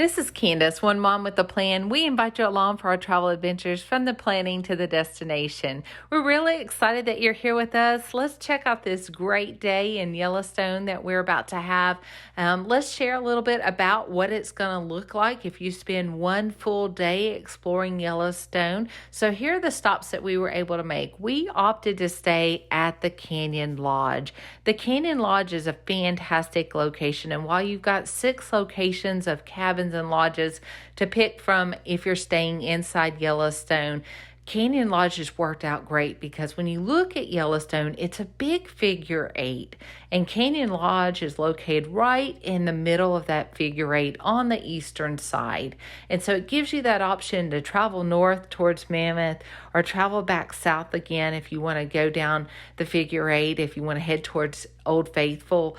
This is Candace, one mom with a plan. We invite you along for our travel adventures from the planning to the destination. We're really excited that you're here with us. Let's check out this great day in Yellowstone that we're about to have. Let's share a little bit about what it's going to look like if you spend one full day exploring Yellowstone. So here are the stops that we were able to make. We opted to stay at the Canyon Lodge. The Canyon Lodge is a fantastic location, and while you've got 6 locations of cabins and lodges to pick from if you're staying inside Yellowstone, Canyon Lodge has worked out great because when you look at Yellowstone, it's a big figure 8, and Canyon Lodge is located right in the middle of that figure 8 on the eastern side. And so it gives you that option to travel north towards Mammoth or travel back south again if you want to go down the figure 8, if you want to head towards Old Faithful.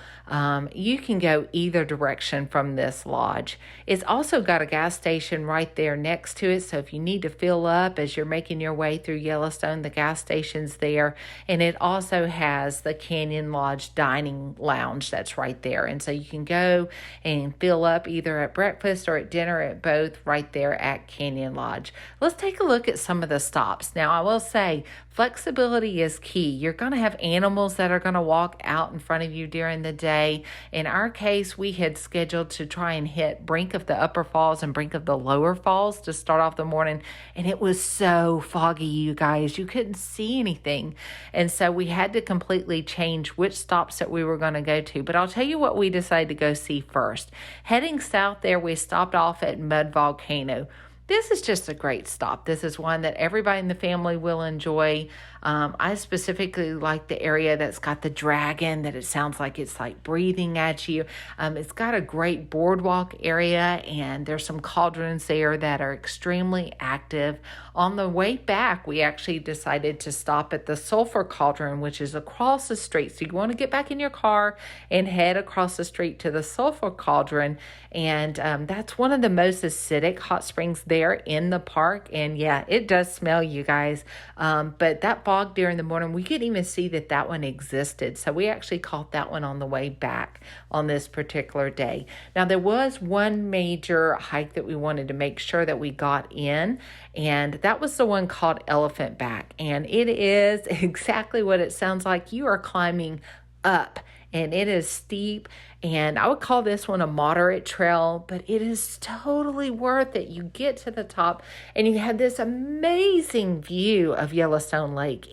You can go either direction from this lodge. It's also got a gas station right there next to it, so if you need to fill up as you're making your way through Yellowstone, the gas station's there. And it also has the Canyon Lodge dining lounge that's right there, and so you can go and fill up either at breakfast or at dinner at both right there at Canyon Lodge. Let's take a look at some of the stops. Now, I will say flexibility is key. You're going to have animals that are going to walk out in front of you during the day. In our case, we had scheduled to try and hit Brink of the Upper Falls and Brink of the Lower Falls to start off the morning, and it was so foggy, you guys. You couldn't see anything, and so we had to completely change which stops that we were going to go to. But I'll tell you what we decided to go see first. Heading south there, we stopped off at Mud Volcano. This is just a great stop. This is one that everybody in the family will enjoy. I specifically like the area that's got the dragon, that it sounds like it's like breathing at you. It's got a great boardwalk area, and there's some cauldrons there that are extremely active. On the way back, we actually decided to stop at the Sulphur Cauldron, which is across the street. So you want to get back in your car and head across the street to the Sulphur Cauldron. And that's one of the most acidic hot springs there in the park. And yeah, it does smell, you guys. But that fog during the morning, we couldn't even see that one existed. So we actually caught that one on the way back on this particular day. Now, there was one major hike that we wanted to make sure that we got in, and that was the one called Elephant Back. And it is exactly what it sounds like. You are climbing up, and it is steep, and I would call this one a moderate trail, but it is totally worth it. You get to the top, and you have this amazing view of Yellowstone Lake.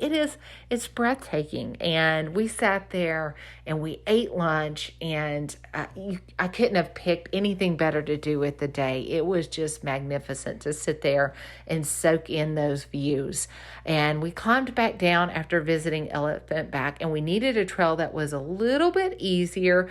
It's breathtaking, and we sat there, and we ate lunch, and I couldn't have picked anything better to do with the day. It was just magnificent to sit there and soak in those views. And we climbed back down after visiting Elephant Back, and we needed a trail that was a little bit easier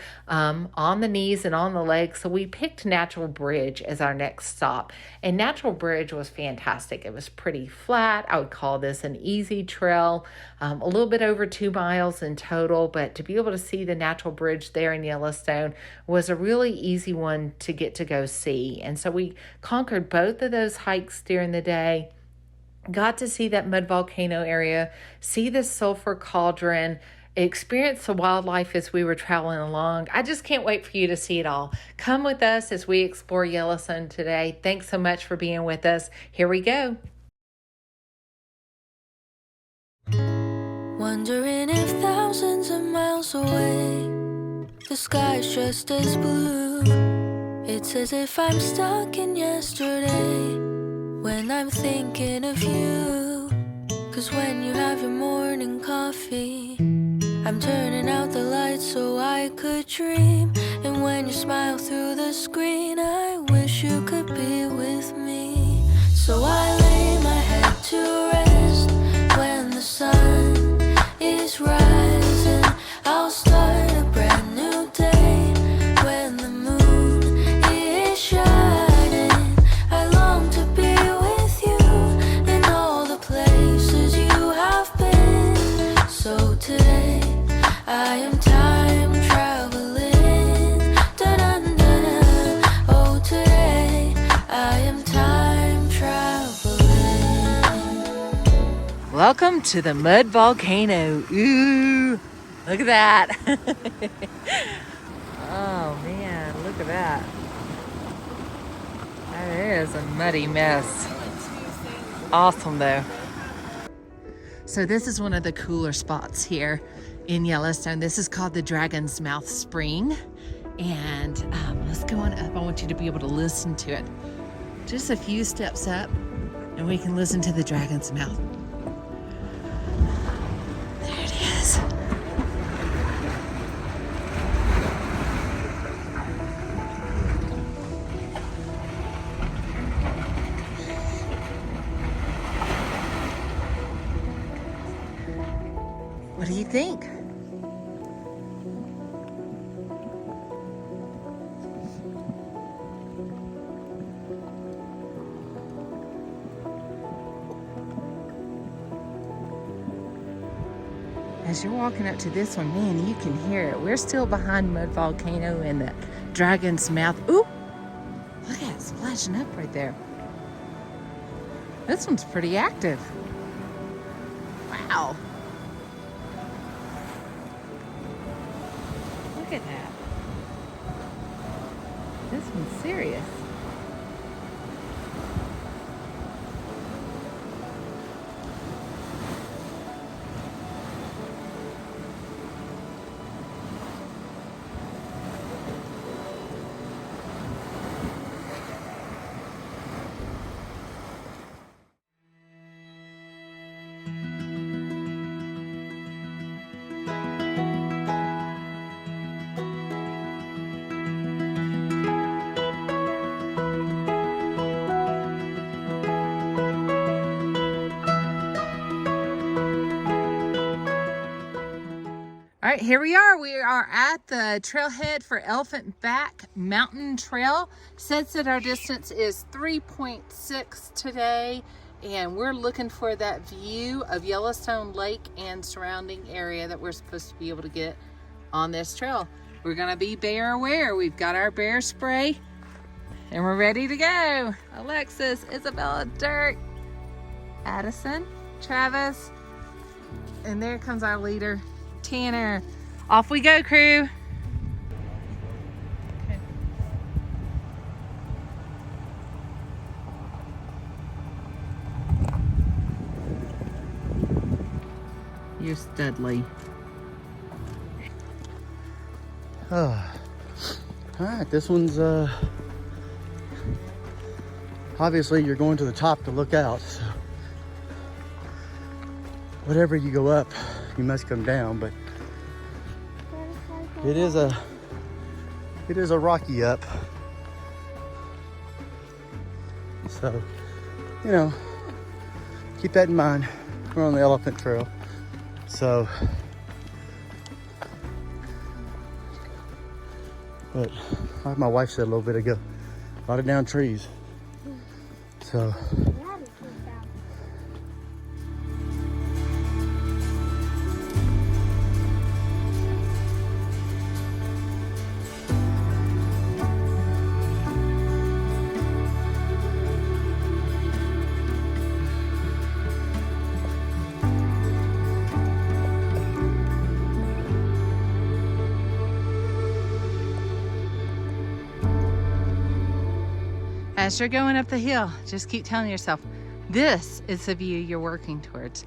on the knees and on the legs. So we picked Natural Bridge as our next stop. And Natural Bridge was fantastic. It was pretty flat. I would call this an easy trail, a little bit over 2 miles in total. But to be able to see the Natural Bridge there in Yellowstone was a really easy one to get to go see. And so we conquered both of those hikes during the day. Got to see that Mud Volcano area, see the Sulphur Cauldron, experience the wildlife as we were traveling along. I just can't wait for you to see it all. Come with us as we explore Yellowstone today. Thanks so much for being with us. Here we go. Wondering if thousands of miles away the sky's just as blue. It's as if I'm stuck in yesterday when I'm thinking of you. 'Cause when you have your morning coffee, I'm turning out the lights so I could dream. And when you smile through the screen, I wish you could be with me. So I lay my head to rest when the sun is rising. I'll start a brand new day when the moon is shining. I long to be with you in all the places you have been. So today I am time traveling. Da-dun-dun-dun. Oh, today I am time traveling. Welcome to the Mud Volcano. Ooh, look at that. Oh man, look at that. is a muddy mess. Awesome though. So this is one of the cooler spots here in Yellowstone. This is called the Dragon's Mouth Spring. And let's go on up. I want you to be able to listen to it. Just a few steps up and we can listen to the Dragon's Mouth. There it is. What do you think? As you're walking up to this one, man, you can hear it. We're still behind Mud Volcano and the Dragon's Mouth. Ooh, look at it splashing up right there. This one's pretty active. Wow. Look at that. This one's serious. All right, here we are. We are at the trailhead for Elephant Back Mountain Trail. Says that our distance is 3.6 today, and we're looking for that view of Yellowstone Lake and surrounding area that we're supposed to be able to get on this trail. We're gonna be bear aware. We've got our bear spray, and we're ready to go. Alexis, Isabella, Dirk, Addison, Travis, and there comes our leader, Tanner. Off we go, crew. Okay. You're Studley. All right, this one's obviously you're going to the top to look out, so whatever you go up, you must come down, but it is a rocky up. So, you know, keep that in mind. We're on the Elephant Trail. So, but like my wife said a little bit ago, a lot of down trees. So, as you're going up the hill, just keep telling yourself, this is the view you're working towards.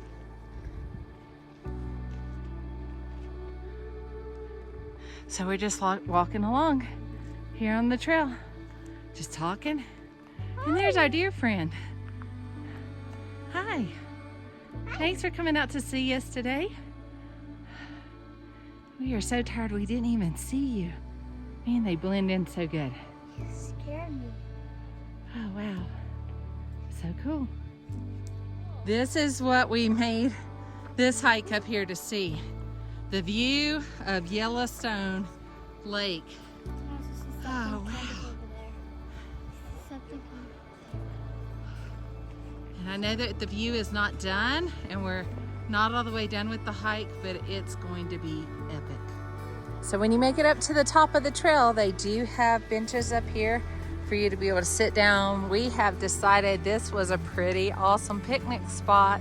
So we're just walking along here on the trail, just talking. And there's our dear friend. Hi. Thanks for coming out to see us today. We are so tired we didn't even see you. Man, they blend in so good. You scared me. Oh, wow. So cool. This is what we made this hike up here to see. The view of Yellowstone Lake. Oh, wow. And I know that the view is not done, and we're not all the way done with the hike, but it's going to be epic. So when you make it up to the top of the trail, they do have benches up here for you to be able to sit down. We have decided this was a pretty awesome picnic spot.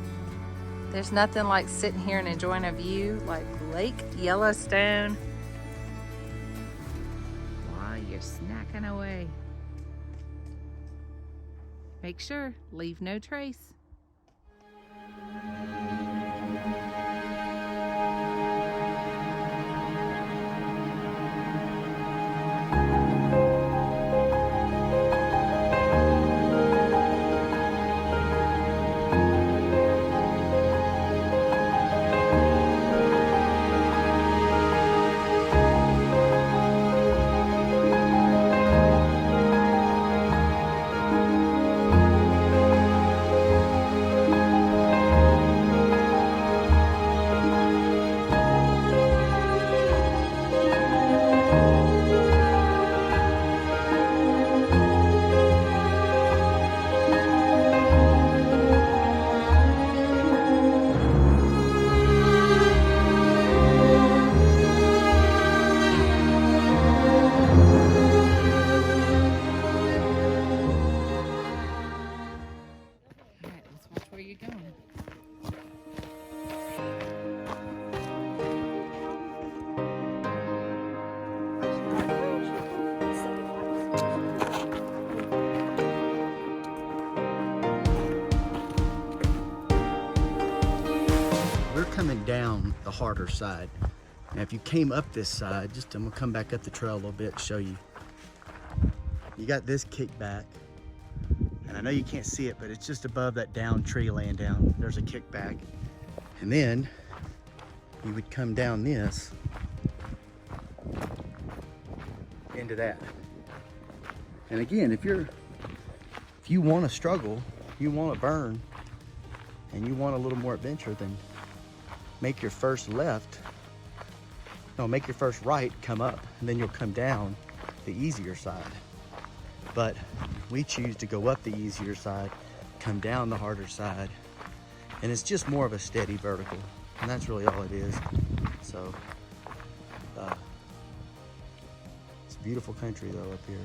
There's nothing like sitting here and enjoying a view like Lake Yellowstone while you're snacking away. Make sure, leave no trace. Where you going? We're coming down the harder side. Now if you came up this side, I'm gonna come back up the trail a little bit to show you. You got this kickback. And I know you can't see it, but it's just above that down tree laying down. There's a kickback. And then you would come down this into that. And again, if you want to struggle, you want to burn, and you want a little more adventure, then make your first make your first right, come up, and then you'll come down the easier side. But we choose to go up the easier side, come down the harder side, and it's just more of a steady vertical, and that's really all it is. So it's a beautiful country though up here,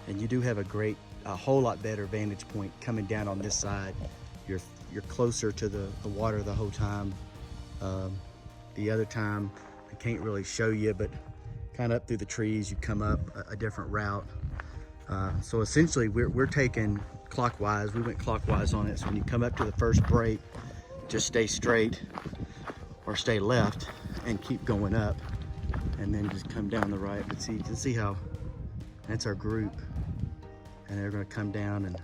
and you do have a whole lot better vantage point coming down on this side. You're closer to the water the whole time. The other time I can't really show you, but kind of up through the trees you come up a different route. So essentially we're taking clockwise. We went clockwise on it. So when you come up to the first break, just stay straight or stay left and keep going up, and then just come down the right. But see, you can see how that's our group, and they're gonna come down, and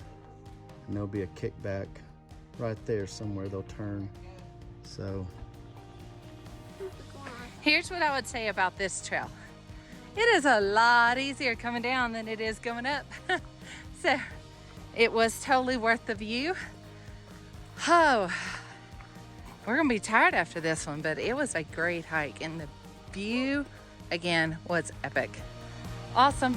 there'll be a kickback right there somewhere they'll turn. So Here's what I would say about this trail. It is a lot easier coming down than it is going up. So it was totally worth the view. Oh, we're gonna be tired after this one, but it was a great hike, and the view again was epic. Awesome.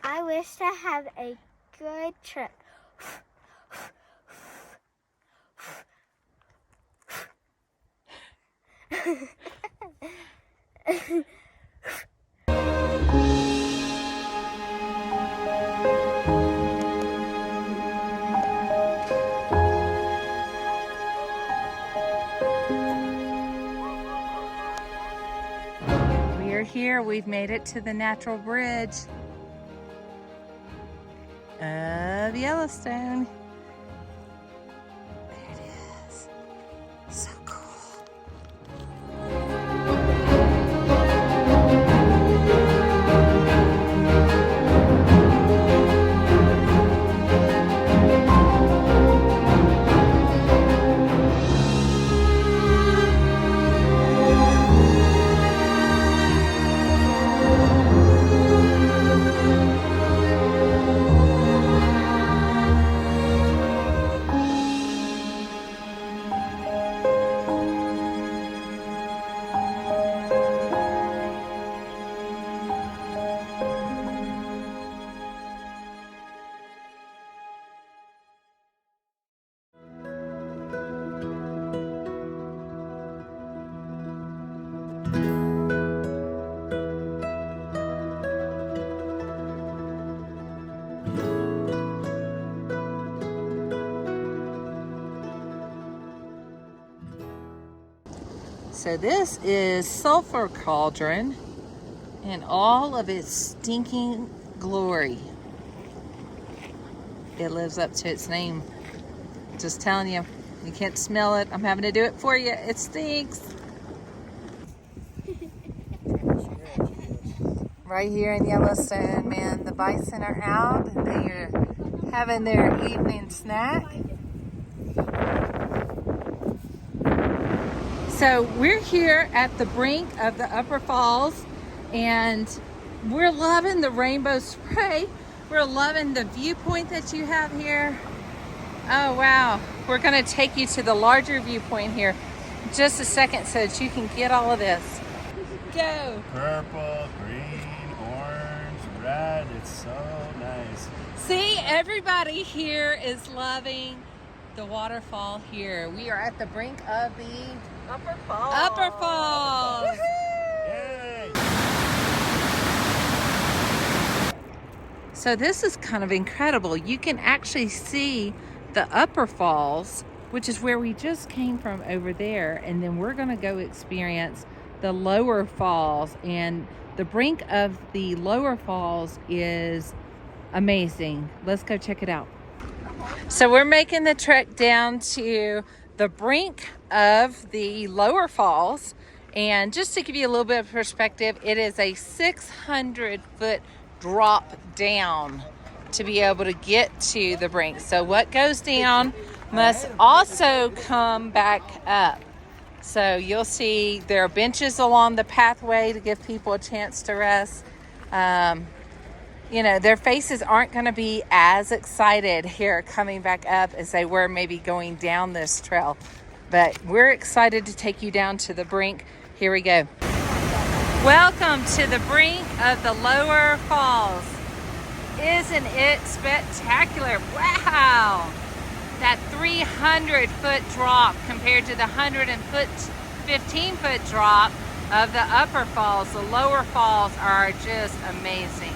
I wish to have a good trip. We are here. We've made it to the natural bridge of Yellowstone. There it is. So cool. So this is Sulfur Cauldron in all of its stinking glory. It lives up to its name. Just telling you, you can't smell it. I'm having to do it for you. It stinks. Right here in Yellowstone, man, the bison are out and they are having their evening snack. So we're here at the brink of the Upper Falls and we're loving the rainbow spray. We're loving the viewpoint that you have here. Oh wow, we're gonna take you to the larger viewpoint here in just a second so that you can get all of this. Go. Purple, green, orange, red. It's so nice. See, everybody here is loving the waterfall here. We are at the brink of the Upper Falls. Upper Falls. Yay! So this is kind of incredible. You can actually see the Upper Falls, which is where we just came from over there, and then we're gonna go experience the Lower Falls, and the brink of the Lower Falls is amazing. Let's go check it out. So we're making the trek down to the brink of the Lower Falls, and just to give you a little bit of perspective, it is a 600-foot drop down to be able to get to the brink. So what goes down must also come back up. So you'll see there are benches along the pathway to give people a chance to rest. You know, their faces aren't going to be as excited here coming back up as they were maybe going down this trail. But we're excited to take you down to the brink. Here we go. Welcome to the brink of the Lower Falls. Isn't it spectacular? Wow! That 300-foot drop compared to the 115-foot drop of the Upper Falls. The Lower Falls are just amazing.